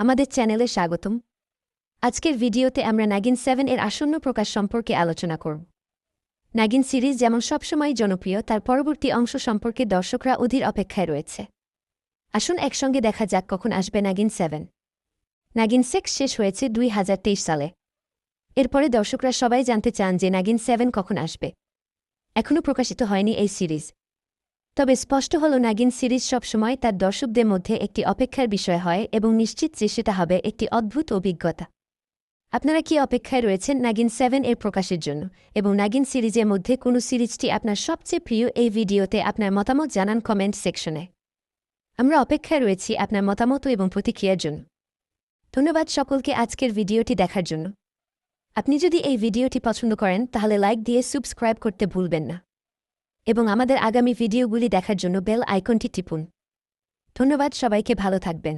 আমাদের চ্যানেলে স্বাগতম। আজকের ভিডিওতে আমরা নাগিন 7 এর আসন্ন প্রকাশ সম্পর্কে আলোচনা করব। নাগিন সিরিজ যেমন সবসময় জনপ্রিয়, তার পরবর্তী অংশ সম্পর্কে দর্শকরা অধীর অপেক্ষায় রয়েছে। আসুন একসঙ্গে দেখা যাক কখন আসবে নাগিন 7। নাগিন 6 শেষ হয়েছে 2023 সালে। এরপরে দর্শকরা সবাই জানতে চান যে নাগিন 7 কখন আসবে। এখনও প্রকাশিত হয়নি এই সিরিজ, তবে স্পষ্ট হল নাগিন সিরিজ সবসময় তার দর্শকদের মধ্যে একটি অপেক্ষার বিষয় হয় এবং নিশ্চিত যে সেটা হবে একটি অদ্ভুত অভিজ্ঞতা। আপনারা কি অপেক্ষায় রয়েছেন নাগিন 7 এর প্রকাশের জন্য, এবং নাগিন সিরিজের মধ্যে কোন সিরিজটি আপনার সবচেয়ে প্রিয়? এই ভিডিওতে আপনার মতামত জানান কমেন্ট সেকশনে। আমরা অপেক্ষায় রয়েছি আপনার মতামত এবং প্রতিক্রিয়ার জন্য। ধন্যবাদ সকলকে আজকের ভিডিওটি দেখার জন্য। আপনি যদি এই ভিডিওটি পছন্দ করেন তাহলে লাইক দিয়ে সাবস্ক্রাইব করতে ভুলবেন না, এবং আমাদের আগামী ভিডিওগুলি দেখার জন্য বেল আইকনটি টিপুন। ধন্যবাদ, সবাইকে ভালো থাকবেন।